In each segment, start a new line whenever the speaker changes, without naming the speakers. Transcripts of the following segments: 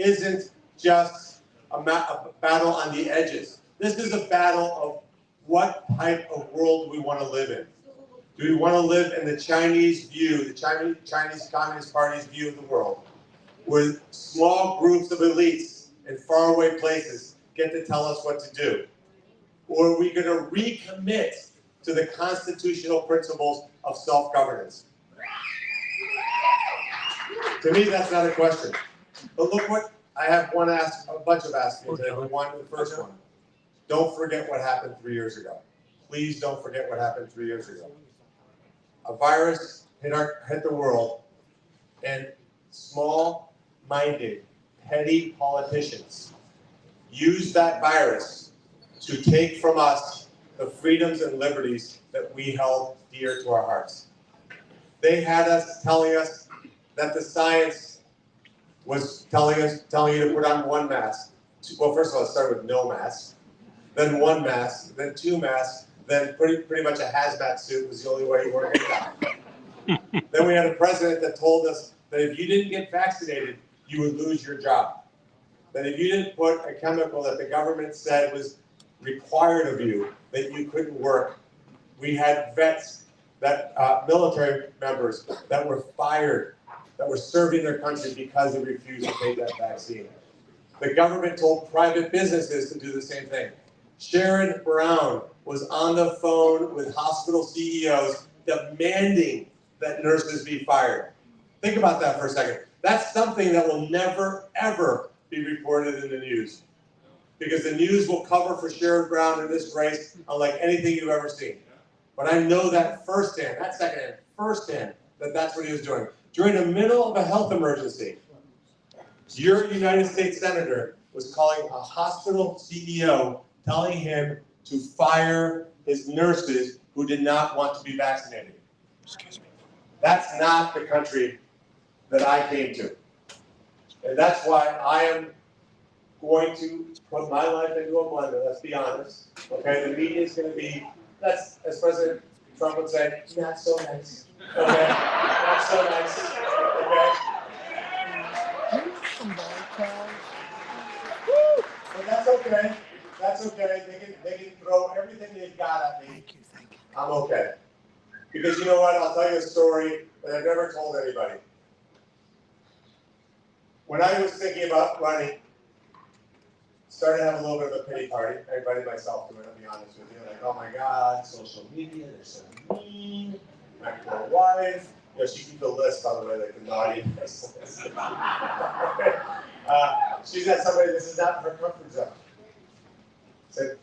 isn't just a battle on the edges. This is a battle of what type of world we want to live in. Do we want to live in the Chinese view, the Chinese Communist Party's view of the world, where small groups of elites in faraway places get to tell us what to do? Or are we going to recommit to the constitutional principles of self-governance? To me, that's not a question. But look what, I have a bunch of asking today, but the first one. Don't forget what happened 3 years ago. Please don't forget what happened 3 years ago. A virus hit the world, and small-minded, petty politicians used that virus to take from us the freedoms and liberties that we held dear to our hearts. They had us telling us that the science was telling you to put on one mask. Well, first of all, it started with no mask, then one mask, then two masks, then pretty much a hazmat suit was the only way you were going to die. Then we had a president that told us that if you didn't get vaccinated, you would lose your job. That if you didn't put a chemical that the government said was required of you, that you couldn't work. We had vets, military members that were fired, that were serving their country because they refused to take that vaccine. The government told private businesses to do the same thing. Sharon Brown was on the phone with hospital CEOs demanding that nurses be fired. Think about that for a second. That's something that will never, ever be reported in the news. Because the news will cover for Sharon Brown in this race unlike anything you've ever seen. But I know that firsthand, not secondhand, firsthand, that's what he was doing. During the middle of a health emergency, your United States Senator was calling a hospital CEO, telling him to fire his nurses who did not want to be vaccinated. Excuse me. That's not the country that I came to. And that's why I am going to put my life into a blender, let's be honest. Okay, the media is going to be, that's, as President Trump would say, not so nice. Okay, not so nice. Okay. But that's okay. That's okay. They can throw everything they've got at me. I'm okay. Because you know what? I'll tell you a story that I've never told anybody. When I was thinking about running, started to have a little bit of a pity party. Everybody, myself, to be honest with you. Like, oh my God, social media, they're so mean. My poor wife. You know, she keeps a list, by the way, like the naughty list. She's got somebody, this is not her comfort zone. Said,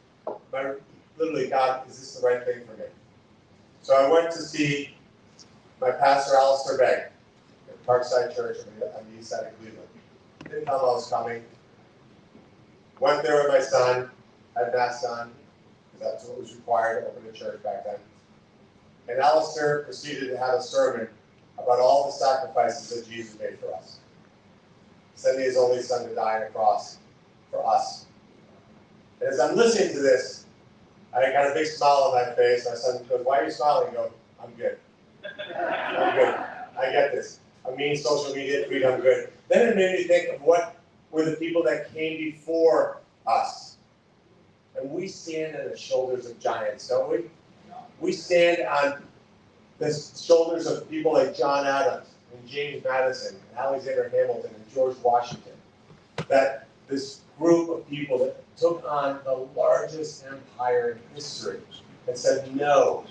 literally, God, is this the right thing for me? So I went to see my pastor, Alistair Begg, at Parkside Church on the east side of Cleveland. Didn't tell him I was coming. Went there with my son, had masks on, because that's what was required to open a church back then. And Alistair proceeded to have a sermon about all the sacrifices that Jesus made for us. Sending his only son to die on a cross for us. And as I'm listening to this, I got a big smile on my face. My son goes, "Why are you smiling?" I go, "I'm good. I'm good. I get this. I mean, social media tweet, I'm good." Then it made me think of what were the people that came before us. And we stand on the shoulders of giants, don't we? We stand on the shoulders of people like John Adams and James Madison and Alexander Hamilton and George Washington. That this group of people that took on the largest empire in history and said, no,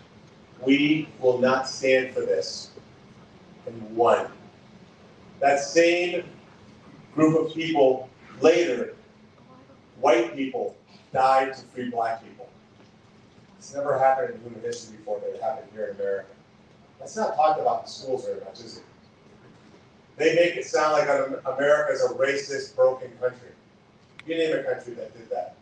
we will not stand for this, and won. That same group of people later, white people, died to free black people. It's never happened in human history before, but it happened here in America. That's not talked about in schools very much, is it? They make it sound like America is a racist, broken country. You name a country that did that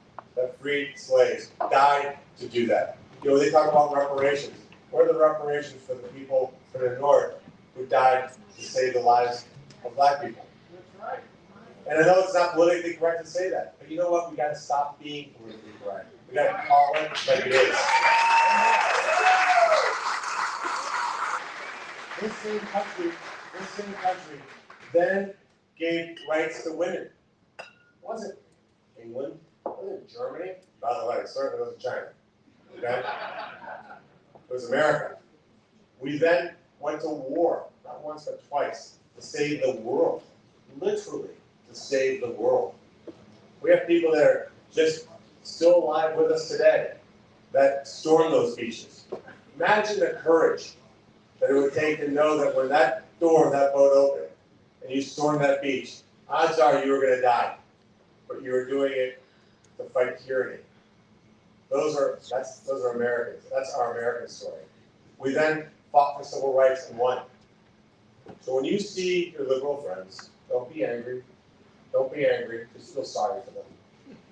freed slaves, died to do that. You know, they talk about reparations. What are the reparations for the people from the North who died to save the lives of black people? That's right. And I know it's not politically correct to say that, but you know what? We got to stop being politically correct. We got to call it like it is. This same country then gave rights to women. wasn't England, it wasn't Germany. By the way, it certainly wasn't China. Okay? It was America. We then went to war, not once but twice, to save the world. Literally, to save the world. We have people that are just still alive with us today that stormed those beaches. Imagine the courage that it would take to know that when that door of that boat opened and you stormed that beach, odds are you were going to die, but you were doing it to fight tyranny. Those are Americans. That's our American story. We then fought for civil rights and won. So when you see your liberal friends, don't be angry. Don't be angry. Just feel sorry for them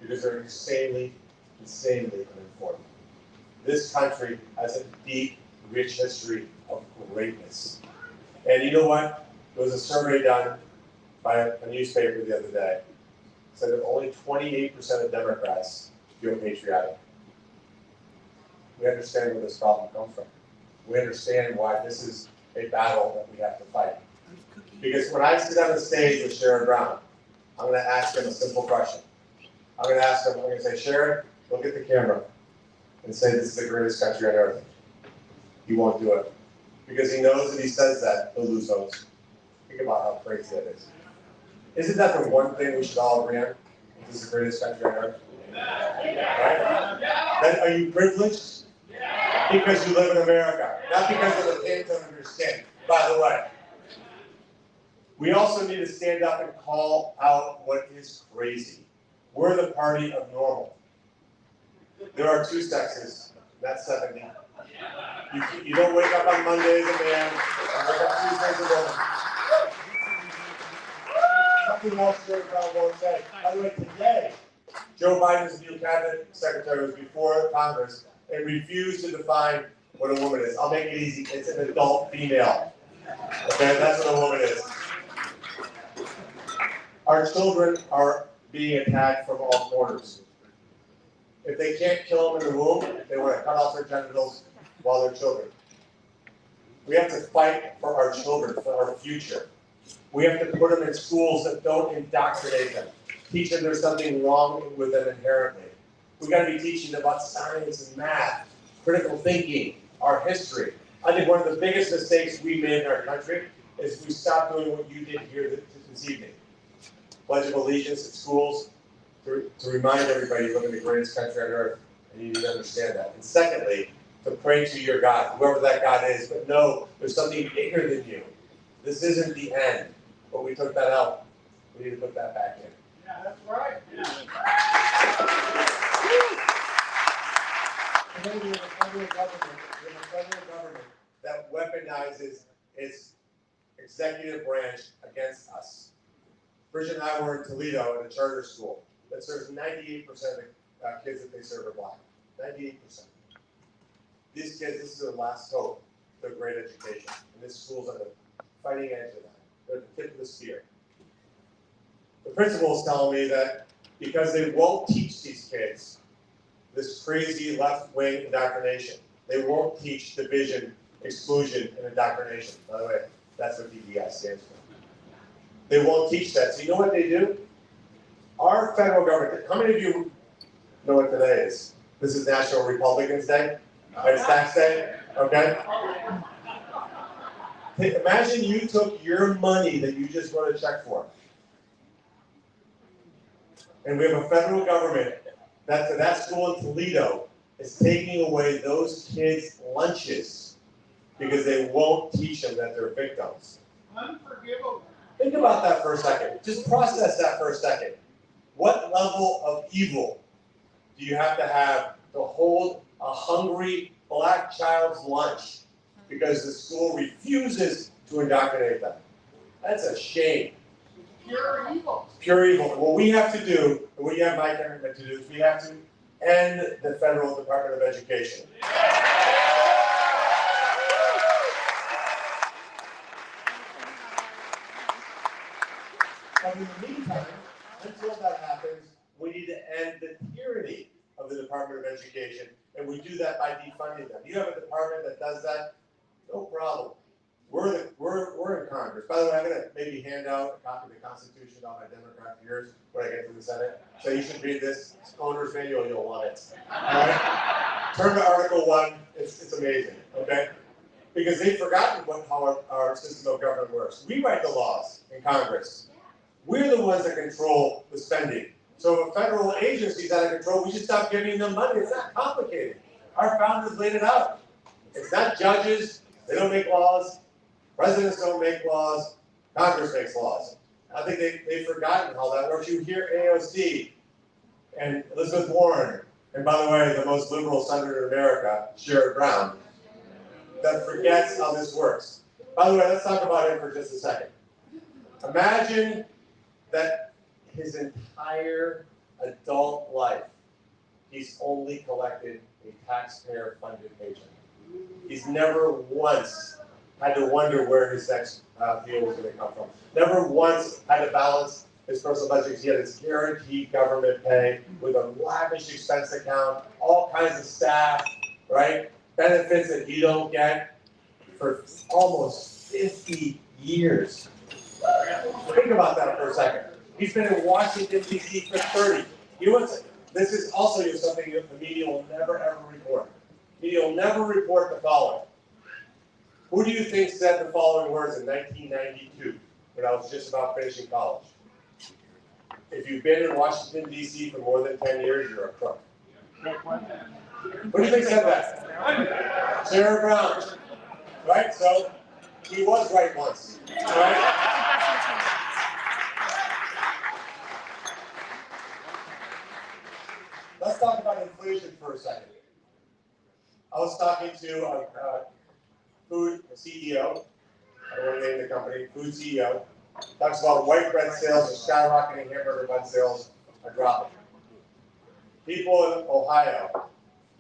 because they're insanely uninformed. This country has a deep, rich history of greatness. And you know what? There was a survey done by a newspaper the other day. It said that only 28% of Democrats feel patriotic. We understand where this problem comes from. We understand why this is a battle that we have to fight. Because when I sit on the stage with Sharon Brown, I'm going to ask him a simple question. I'm going to say, Sharon, look at the camera and say this is the greatest country on earth. He won't do it. Because he knows if he says that, he'll lose votes. Think about how crazy that is. Isn't that the one thing we should all agree on? This is the greatest country on earth? Right? Then are you privileged? Because you live in America, not because of the pain on your skin, by the way. We also need to stand up and call out what is crazy. We're the party of normal. There are two sexes, that's 70. You don't wake up on Monday as a man, and wake up Tuesday as a woman. Something else Joe Brown won't say. By the way, today, Joe Biden's new cabinet secretary was before Congress and refused to define what a woman is. I'll make it easy. It's an adult female. Okay, that's what a woman is. Our children are being attacked from all corners. If they can't kill them in the womb, they want to cut off their genitals while they're children. We have to fight for our children, for our future. We have to put them in schools that don't indoctrinate them, teach them there's something wrong with them inherently. We've got to be teaching them about science and math, critical thinking, our history. I think one of the biggest mistakes we made in our country is we stopped doing what you did here this evening. Pledge of Allegiance at schools to remind everybody you live in the greatest country on earth, and you need to understand that. And secondly, to pray to your God, whoever that God is, but know there's something bigger than you. This isn't the end, but we took that out. We need to put that back in.
Yeah, that's right.
And then we have a federal government that weaponizes its executive branch against us. Bridget and I were in Toledo at a charter school that serves 98% of the kids that they serve are black. 98%. These kids, this is their last hope for great education. And this school's on the fighting edge of that. They're at the tip of the spear. The principal is telling me that because they won't teach these kids this crazy left-wing indoctrination, they won't teach division, exclusion, and indoctrination. By the way, that's what DEI stands for. They won't teach that. So you know what they do? Our federal government, how many of you know what today is? This is National Republicans Day? Right, it's tax day? Okay? Imagine you took your money that you just wrote a check for. And we have a federal government that school in Toledo is taking away those kids' lunches because they won't teach them that they're victims.
Unforgivable.
Think about that for a second. Just process that for a second. What level of evil do you have to hold a hungry black child's lunch because the school refuses to indoctrinate them? That's a shame.
Pure evil.
Pure evil. What we have to do, and what you have my commitment to do, is we have to end the Federal Department of Education. But in the meantime, until that happens, we need to end the tyranny of the Department of Education, and we do that by defunding them. You have a department that does that, no problem. We're in Congress. By the way, I'm gonna maybe hand out a copy of the Constitution on my Democrat peers when I get to the Senate. So you should read this owner's manual, you'll love it. All right? Turn to Article 1, it's amazing, okay? Because they've forgotten how our system of government works. We write the laws in Congress. We're the ones that control the spending. So if a federal agency's out of control, we should stop giving them money. It's not complicated. Our founders laid it out. It's not judges, they don't make laws. Presidents don't make laws, Congress makes laws. I think they've forgotten how that works. You hear AOC and Elizabeth Warren, and by the way, the most liberal senator in America, Sherrod Brown, that forgets how this works. By the way, let's talk about him for just a second. Imagine that his entire adult life, he's only collected a taxpayer-funded paycheck. He's never once had to wonder where his next deal was going to come from. Never once had to balance his personal budget. He had his guaranteed government pay with a lavish expense account, all kinds of staff, right? Benefits that you don't get for almost 50 years. Think about that for a second. He's been in Washington, D.C. for 30. You know what's, this is also something that the media will never ever report. The media will never report the following. Who do you think said the following words in 1992 when I was just about finishing college? If you've been in Washington, D.C. for more than 10 years, you're a crook. Who do you think said that? Sherrod Brown. Right? So, he was right once. Right? Let's talk about inflation for a second. I was talking to a food CEO, I don't want to name the company, food CEO, talks about white bread sales are skyrocketing, hamburger bun sales are dropping. People in Ohio,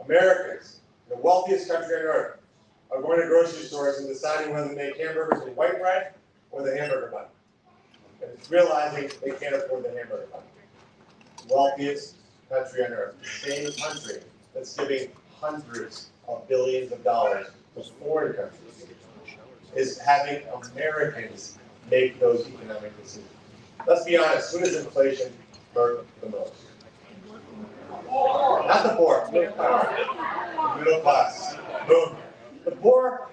Americans, the wealthiest country on earth, are going to grocery stores and deciding whether to make hamburgers with white bread or the hamburger bun. And realizing they can't afford the hamburger bun. Wealthiest country on earth, the same country that's giving hundreds of billions of dollars to foreign countries, is having Americans make those economic decisions. Let's be honest, who does inflation hurt the most? Not the poor, middle class. The middle class. Boom. The poor,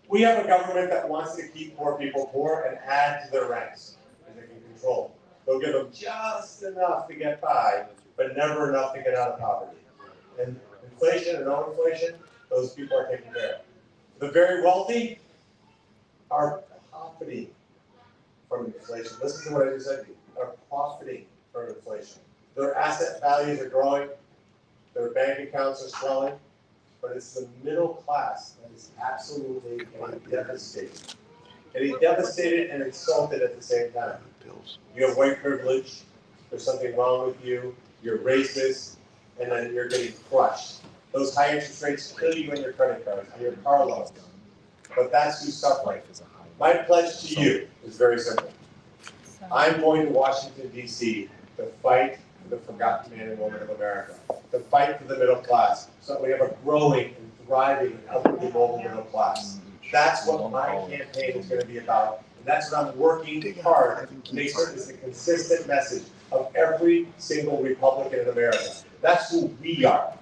we have a government that wants to keep poor people poor and add to their ranks, and they can control. They'll give them just enough to get by, but never enough to get out of poverty. And inflation and no inflation, those people are taken care of. The very wealthy are profiting from inflation. Listen to what I just said to you. Are profiting from inflation. Their asset values are growing. Their bank accounts are swelling. But it's the middle class that is absolutely getting devastated. Getting devastated and insulted at the same time. You have white privilege. There's something wrong with you. You're racist. And then you're getting crushed. Those high interest rates kill you in your credit cards, and your car loans. But that's who's suffering. My pledge to you is very simple. I'm going to Washington, D.C. to fight for the forgotten man and woman of America, to fight for the middle class, so that we have a growing and thriving and upwardly mobile middle class. That's what my campaign is going to be about, and that's what I'm working hard to make certain it's a consistent message of every single Republican in America. That's who we are.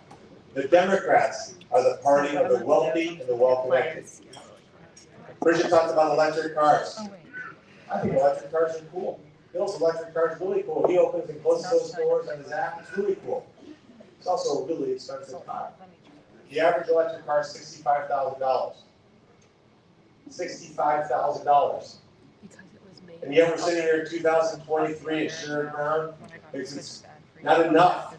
The Democrats are the party of the wealthy and the well-connected. Bridget talked about electric cars. I think electric cars are cool. Bill's electric car is really cool. He opens and closes those doors on his app. It's really cool. It's also a really expensive car. The average electric car is $65,000. $65,000. And yet we're sitting here in 2023 and Sherrod Brown thinks it's not enough.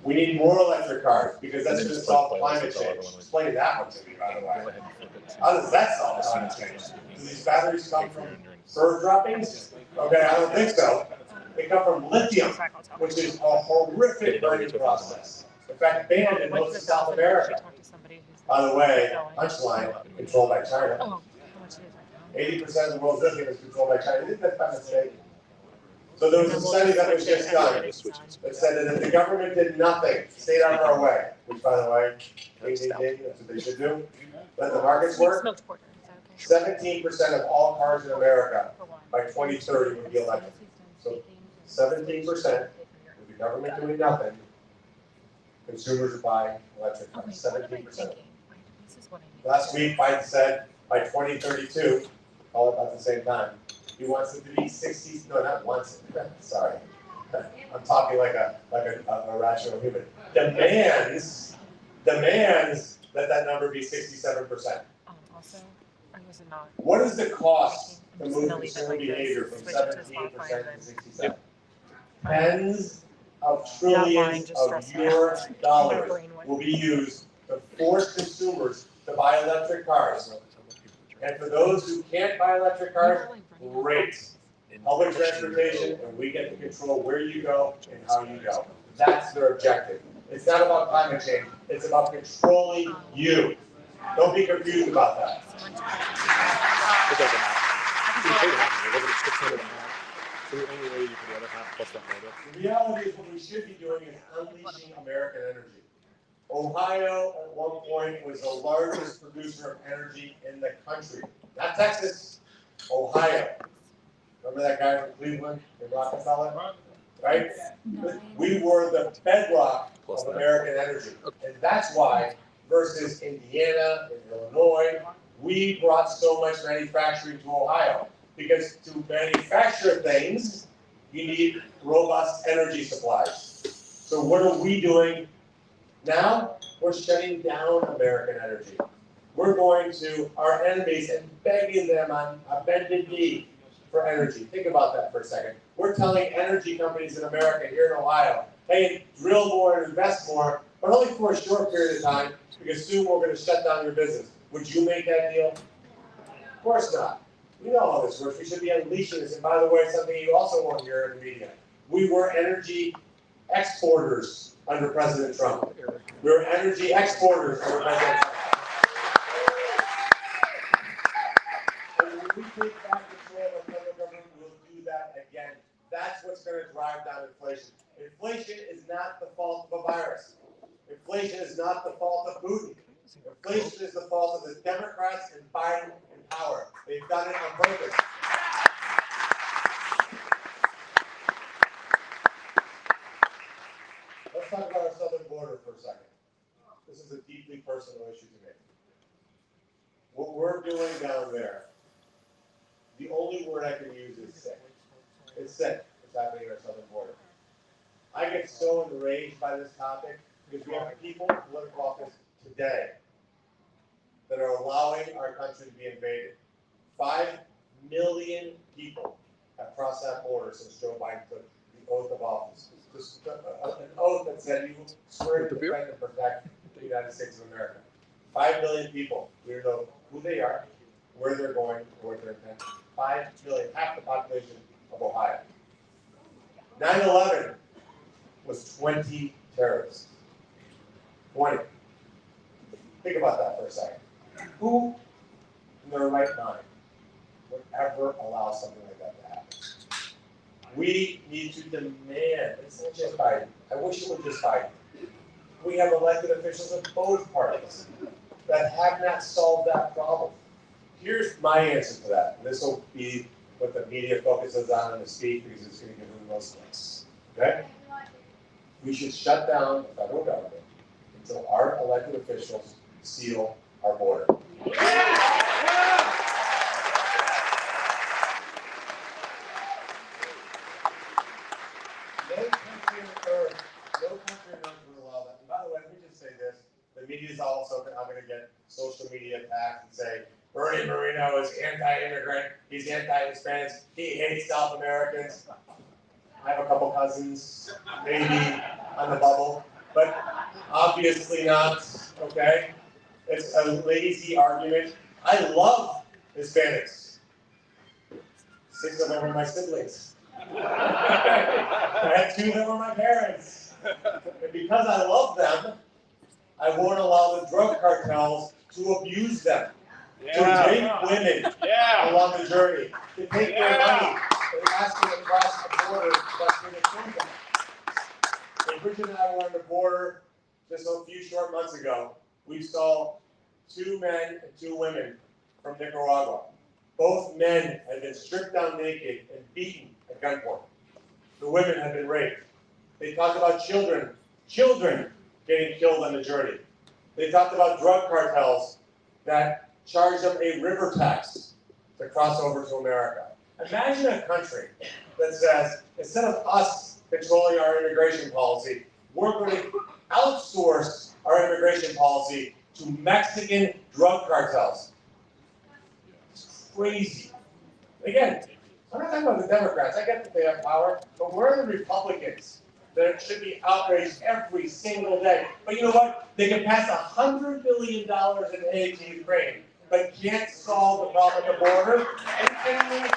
We need more electric cars because that's going to solve climate change. Explain that one to me, by the way. How does that solve climate change? Do these batteries come from bird droppings? Okay, I don't think so. They come from lithium, which is a horrific burning process. In fact, banned in most of South America. By the way, punchline, controlled by China. 80% of the world's lithium is controlled by China. Isn't that by mistake? So there was a study that was just done that said that if the government did nothing, stayed out of our way, which by the way, that's what they should do, let the markets work, 17% of all cars in America by 2030 would be electric. So 17%, with the government doing nothing, consumers would buy electric cars. 17%. Last week, Biden said by 2032, all about the same time, he wants it to be 60. No, not wants it. Sorry, I'm talking like a rational human. Demands that number be 67%.
Also, I was not.
What is the cost to
I'm just
move
gonna leave it
consumer
like
behavior
this.
from
Switch it to
17%
Spotify
to
and
67?
then
Tens of
that line
trillions
just
of
stressed me
your
out. My
dollars
brain went.
will be used to force consumers to buy electric cars. And for those who can't buy electric cars, great. Public transportation, and we get to control where you go and how you go. That's their objective. It's not about climate change, it's about controlling you. Don't be confused about that.
It doesn't matter. You pay half of it, it's 600 a month. So the only way you can the other half plus that photo.
The reality is what we should be doing is unleashing American energy. Ohio at one point was the largest producer of energy in the country. Not Texas, Ohio. Remember that guy from Cleveland in Rockefeller? Right? We were the bedrock of American energy. And that's why, versus Indiana and Illinois, we brought so much manufacturing to Ohio. Because to manufacture things, you need robust energy supplies. So what are we doing now? We're shutting down American energy. We're going to our enemies and begging them on a bended knee for energy. Think about that for a second. We're telling energy companies in America here in Ohio, hey, drill more and invest more, but only for a short period of time, because soon we're going to shut down your business. Would you make that deal? Of course not. We know how this works. We should be unleashing this. And by the way, something you also won't hear in the media. We were energy exporters under President Trump. We were energy exporters under President Trump. And when we take back control of our federal government, we'll do that again. That's what's going to drive down inflation. Inflation is not the fault of a virus. Inflation is not the fault of Putin. Inflation is the fault of the Democrats and Biden in power. They've done it on purpose. Let's talk about our southern border for a second. This is a deeply personal issue to me. What we're doing down there, the only word I can use is sick. It's sick. What's happening at our southern border. I get so enraged by this topic because we have people in political office today that are allowing our country to be invaded. 5 million people have crossed that border since Joe Biden took the oath of office. An oath that said you will swear to defend and protect the United States of America. 5 million people. We don't know who they are, where they're going, or what their intent is. 5 million, half the population of Ohio. 9/11 was 20 terrorists. 20. Think about that for a second. Who in their right mind would ever allow something like that to happen? We need to demand, it's not just Biden. I wish it was just Biden. We have elected officials of both parties that have not solved that problem. Here's my answer to that. This will be what the media focuses on in the speech because it's going to give them the most clicks. Okay? We should shut down the federal government until our elected officials seal our border. No country on earth will allow that. And by the way, let me just say this. The media is also now going to get social media attacked and say, Moreno is anti-immigrant, he's anti-Hispanics, he hates South Americans. I have a couple cousins, maybe on the bubble, but obviously not, okay? It's a lazy argument. I love Hispanics. 6 of them are my siblings. I had 2 that were my parents. And because I love them, I won't allow the drug cartels to abuse them. To rape women along the journey. To take their money and ask them to cross the border that's going to kill them. When Bridget and I were on the border just a few short months ago, we saw 2 men and 2 women from Nicaragua. Both men had been stripped down naked and beaten at gunpoint. The women had been raped. They talked about children getting killed on the journey. They talked about drug cartels that charged them a river tax to cross over to America. Imagine a country that says, instead of us controlling our immigration policy, we're going to outsource our immigration policy to Mexican drug cartels. It's crazy. Again, I'm not talking about the Democrats. I get that they have power, but we're the Republicans that should be outraged every single day. But you know what? They can pass $100 billion in aid to Ukraine, but can't solve the problem at the border. Are you kidding me?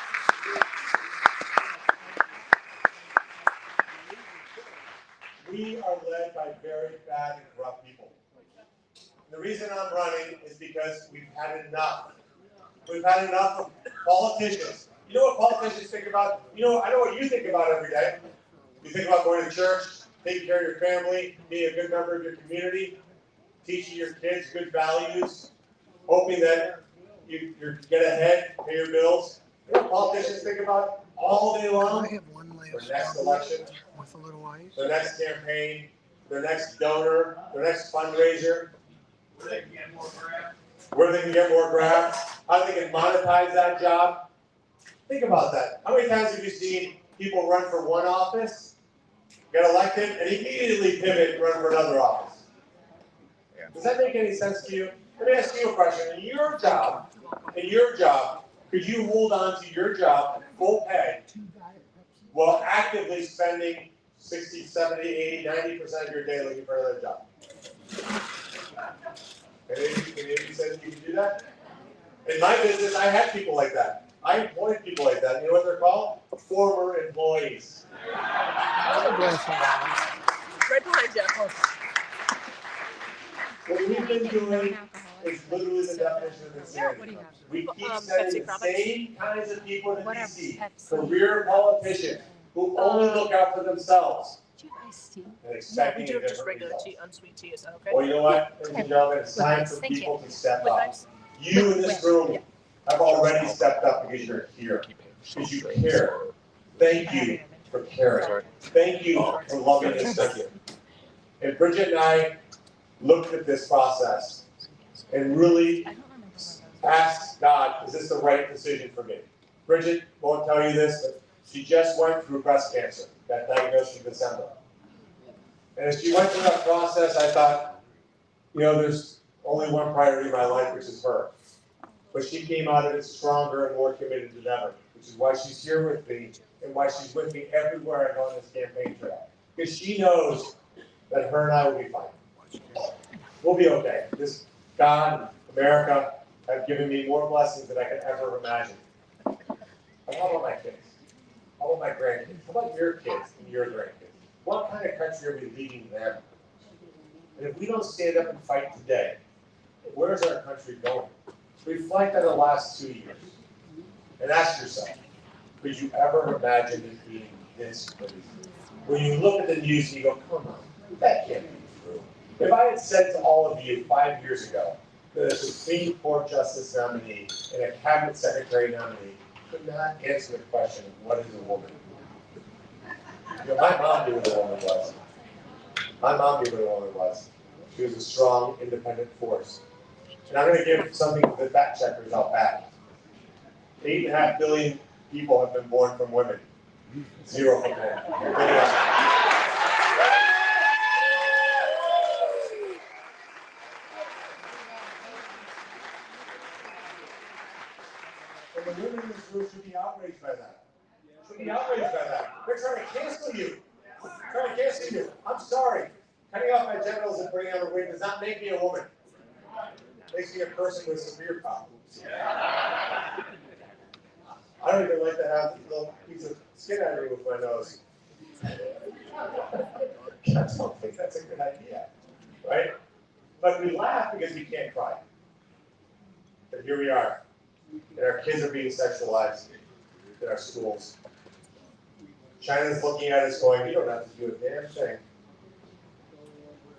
We are led by very bad and corrupt people. The reason I'm running is because we've had enough. We've had enough of politicians. You know what politicians think about? I know what you think about every day. You think about going to church, taking care of your family, being a good member of your community, teaching your kids good values, hoping that you get ahead, pay your bills. You know what politicians think about all day long?
I have one
Their
last
next
one
election,
with a little ice.
their next campaign, their next donor, their next fundraiser,
Where they can get more grab.
where they can get more grabs, how they can monetize that job. Think about that. How many times have you seen people run for one office, get elected, and immediately pivot and run for another office? Does that make any sense to you? Let me ask you a question. In your job, could you hold on to your job at full pay while actively spending 60, 70, 80, 90% of your day looking for another job? Can any of you say that you can do that? In my business, I had people like that. I employed people like that. You know what they're called? Former employees.
Right behind you.
What we've been doing is literally the definition of insanity. We keep sending the same kinds of people to DC, career politicians who only look out for themselves and expecting
we do
a
have just
different
regular
result.
tea, unsweet tea. Is that okay?
Well, you know what, ladies and gentlemen, it's time for people to step up. You in this room have already stepped up because you're here, because you care. Thank you for caring. Thank you for loving this country. And Bridget and I looked at this process and really asked God, is this the right decision for me? Bridget won't tell you this, but she just went through breast cancer, got diagnosed in December. And as she went through that process, I thought, there's only one priority in my life, which is her. But she came out of it stronger and more committed than ever, which is why she's here with me and why she's with me everywhere I go on this campaign trail. Because she knows that her and I will be fine. We'll be okay. God, America, have given me more blessings than I could ever imagine. But how about my kids? How about my grandkids? How about your kids and your grandkids? What kind of country are we leaving them? And if we don't stand up and fight today, where's our country going? Reflect on the last 2 years and ask yourself, could you ever imagine it being this crazy? When you look at the news and you go, come on, that can't be true. If I had said to all of you 5 years ago that a Supreme Court Justice nominee and a Cabinet Secretary nominee could not answer the question of what is a woman? My mom knew what a woman was. My mom knew what a woman was. She was a strong, independent force. And I'm going to give something to the fact checkers out back. 8.5 billion people have been born from women. 0 from men. And the women in this room should be outraged by that. Should be outraged by that. They're trying to cancel you. Trying to cancel you. I'm sorry. Cutting off my genitals and putting on a wig does not make me a woman. It makes me a person with severe problems. I don't even like to have a little piece of skin out of me with my nose. I don't think that's a good idea, right? But we laugh because we can't cry. But here we are, and our kids are being sexualized in our schools. China's looking at us going, you don't have to do a damn thing.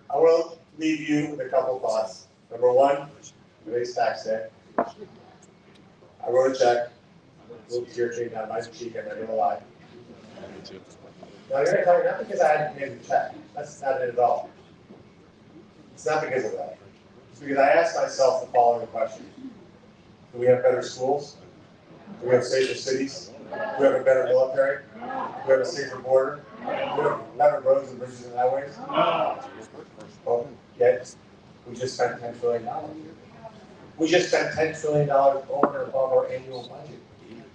I want to leave you with a couple thoughts. Number one, today's tax day. I wrote a check, a little tear came down my cheek, I'm not gonna lie. Now you're gonna tell me, not because I hadn't paid the check, that's not it at all. It's not because of that. It's because I asked myself the following question. Do we have better schools? Do we have safer cities? Do we have a better military? Do we have a safer border? Do we have better roads and bridges and highways? Well, yet, we just spent $10 trillion. We just spent $10 trillion over and above our annual budget.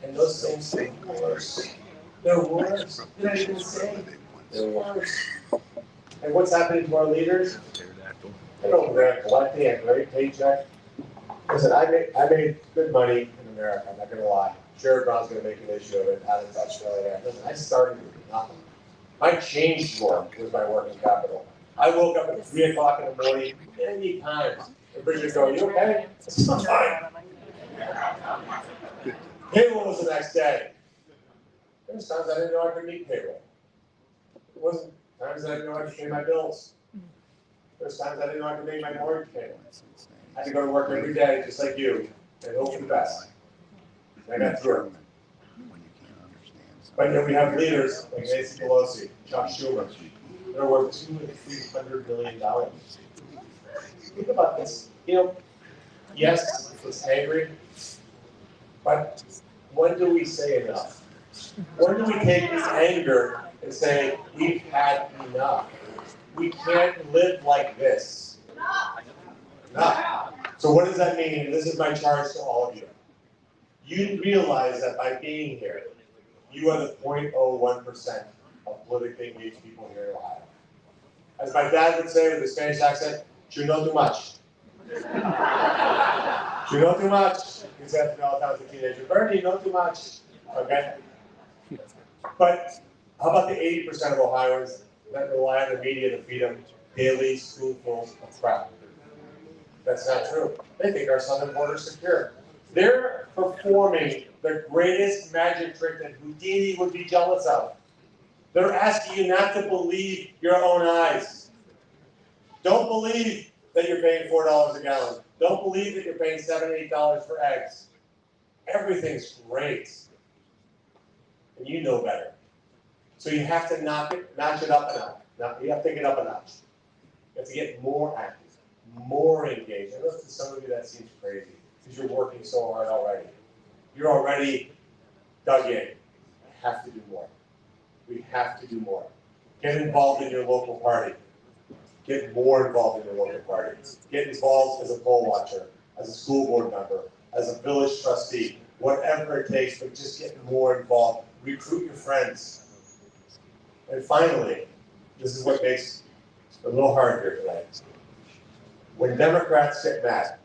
And those things are worse. They're worse. They're not even the same. They're worse. And what's happening to our leaders? They're over there collecting a great paycheck. Listen, I made good money in America, I'm not gonna lie. Jared Brown's gonna make an issue of it out of Australia. Listen, I started with nothing. My change drawer was my working capital. I woke up at 3 o'clock in the morning many times. And Bridget go, you okay? I'm fine. Payroll was the next day. There was times I didn't know I could meet payroll. There wasn't times I didn't know I could pay my bills. There was times I didn't know I could make my mortgage payment. I had to go to work every day, just like you, and hope for the best. And I got through it. But then we have leaders like Nancy Pelosi, Chuck Schumer. They're worth $200 and $300 million. Think about this. You know, yes, it's angry, but when do we say enough? When do we take this anger and say, we've had enough? We can't live like this. Enough. So what does that mean? And this is my charge to all of you. You realize that by being here, you are the 0.01% of politically engaged people here in Ohio. As my dad would say with a Spanish accent, you know too much. You know too much. He said to me all the time as a teenager, Bernie, you know too much. Okay? But how about the 80% of Ohioans that rely on the media to feed them daily spoonfuls of crap? That's not true. They think our southern border is secure. They're performing the greatest magic trick that Houdini would be jealous of. They're asking you not to believe your own eyes. Don't believe that you're paying $4 a gallon. Don't believe that you're paying $7, $8 for eggs. Everything's great. And you know better. So you have to notch it up a notch. You have to take it up a notch. You have to get more active, more engaged. I know to some of you that seems crazy because you're working so hard already. You're already dug in. You have to do more. We have to do more. Get involved in your local party. Get more involved in your local party. Get involved as a poll watcher, as a school board member, as a village trustee, whatever it takes, but just get more involved. Recruit your friends. And finally, this is what makes it a little hard here tonight. When Democrats get mad,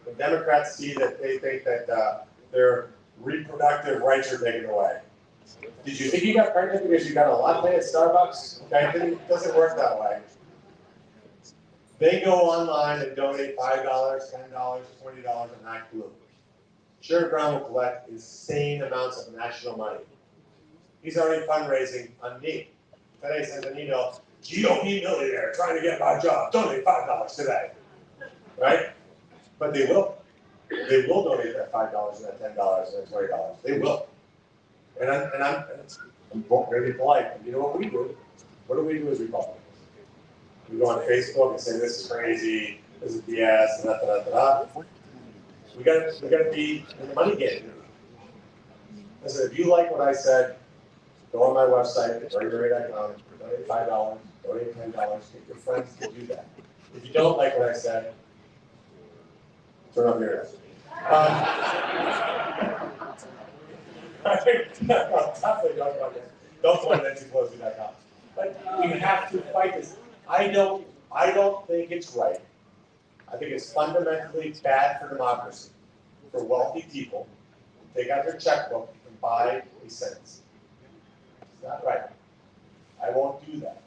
when Democrats see that they think that their reproductive rights are taken away. Did you think you got pregnant because you got a latte at Starbucks? Okay, it doesn't work that way. They go online and donate $5, $10, $20 and not glue. Jared Brown will collect insane amounts of national money. He's already fundraising on me. Today sent an email, GOP millionaire trying to get my job, donate $5 today. Right? But they will. They will donate that $5 and that $10 and that $20. They will. And I'm very polite. You know what we do? What do we do as Republicans? We go on Facebook and say this is crazy, this is BS, da da da da. We gotta be in the money game. Listen, if you like what I said, go on my website, bernieberry.com, donate $5, donate $10, get your friends to do that. If you don't like what I said, turn off your internet. Definitely don't like it. Don't go on nancypelosi.com. But we have to fight this. I don't think it's right. I think it's fundamentally bad for democracy, for wealthy people to take out their checkbook and buy a sentence. It's not right. I won't do that.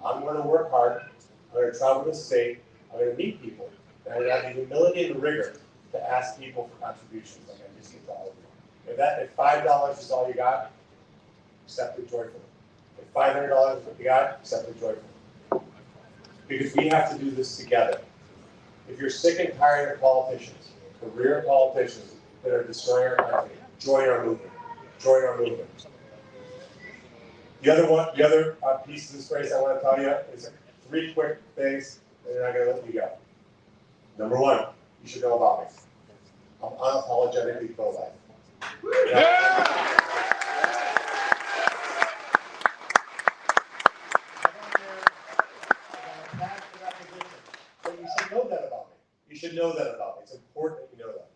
I'm going to work hard. I'm going to travel the state. I'm going to meet people. And I'm going to have the humility and the rigor to ask people for contributions like I just did to all of you. If $5 is all you got, accept it joyfully. If $500 is what you got, accept it joyfully. Because we have to do this together. If you're sick and tired of politicians, career politicians, that are destroying our country. Join our movement. Join our movement. The other piece of this race I want to tell you is 3 quick things, and then I'm going to let you go. Number 1, you should know about me. I'm unapologetically pro-life. Yeah. But you should know that about me. You should know that about me. It's important that you know that.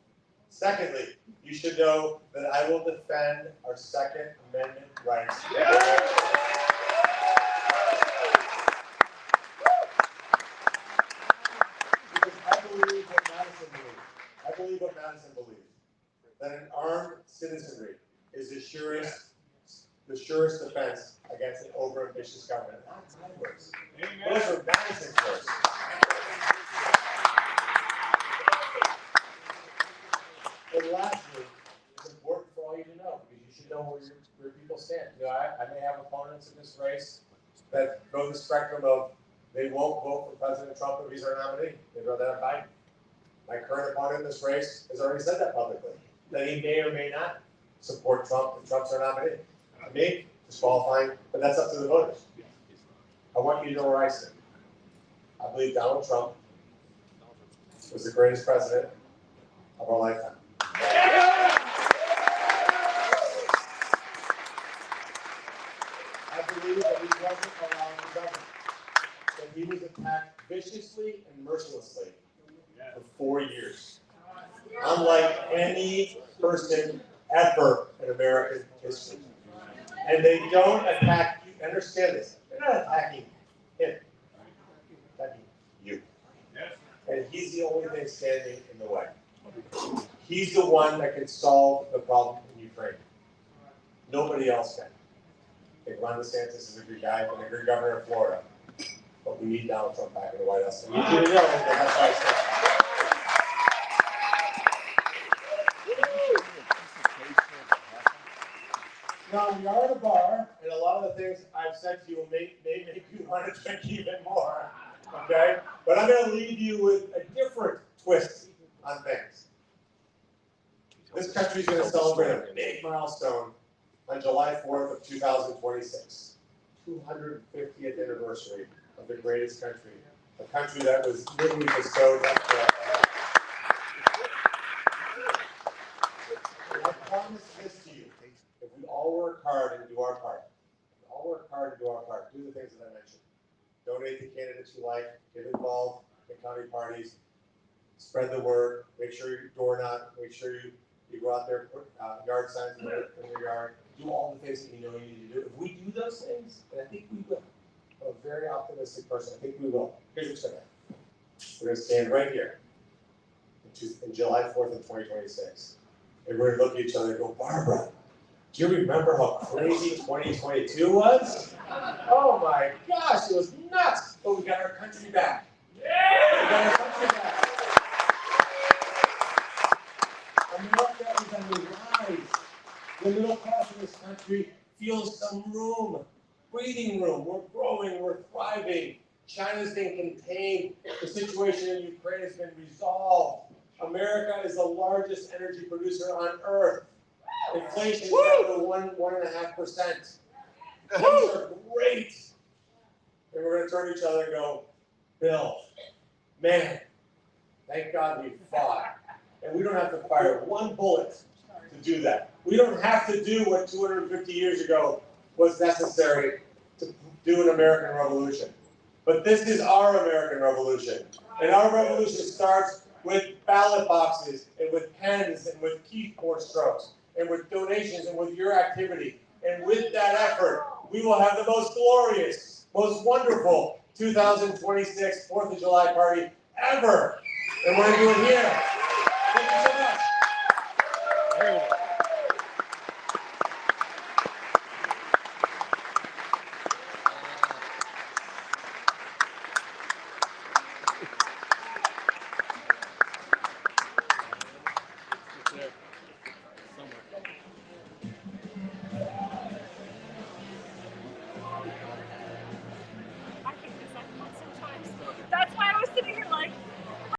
Secondly, you should know that I will defend our Second Amendment rights. Because I believe what Madison believes. I believe what Madison believes. That an armed citizenry is the surest defense against an over-ambitious government. Not my words. Those are Madison's words. And lastly, it's important for all you to know, because you should know where people stand. You know, I may have opponents in this race that go the spectrum of they won't vote for President Trump if he's our nominee. They'd rather have Biden. My current opponent in this race has already said that publicly, that he may or may not support Trump if Trump's our nominee. I may disqualifying, but that's up to the voters. I want you to know where I stand. I believe Donald Trump was the greatest president of our lifetime. I believe that he wasn't allowing the government, that he was attacked viciously and mercilessly for 4 years. Unlike any person ever in American history. And they don't attack you. Understand this. They're not attacking him. They're attacking you. And he's the only thing standing in the way. He's the one that can solve the problem in Ukraine. Nobody else can. I think Ron DeSantis is a good guy, and a good governor of Florida. But we need Donald Trump back in the White House. And you need to know that that's why I said. Now, we are at a bar, and a lot of the things I've said to you may make you want to drink even more, okay? But I'm going to leave you with a different twist on things. This country is going to celebrate a big milestone on July 4th of 2026, 250th anniversary of the greatest country, a country that was literally bestowed on us. I promise this to you. If we all work hard and do our part, do the things that I mentioned. Donate to candidates you like, get involved in county parties, spread the word, make sure you door knock, make sure you go out there, put yard signs in your yard, do all the things that you know you need to do. If we do those things, and I think we will, I'm a very optimistic person, I think we will. Here's what's going to happen. We're going to stand right here in July 4th of 2026, and we're going to look at each other and go, Barbara, do you remember how crazy 2022 was? Oh my gosh, it was nuts! But we got our country back. Yeah! We got our country back. America is on the rise. The middle class in this country feels some room, breathing room. We're growing, we're thriving. China's been contained. The situation in Ukraine has been resolved. America is the largest energy producer on earth. Inflation is down to 1.5%. Things are great. And we're going to turn to each other and go, Bill, man, thank God we fought. And we don't have to fire one bullet to do that. We don't have to do what 250 years ago was necessary to do an American Revolution. But this is our American Revolution. And our revolution starts with ballot boxes and with pens and with keyboard strokes and with donations and with your activity. And with that effort, we will have the most glorious, most wonderful 2026 4th of July party ever. And we're going to do it here. Thank you so much.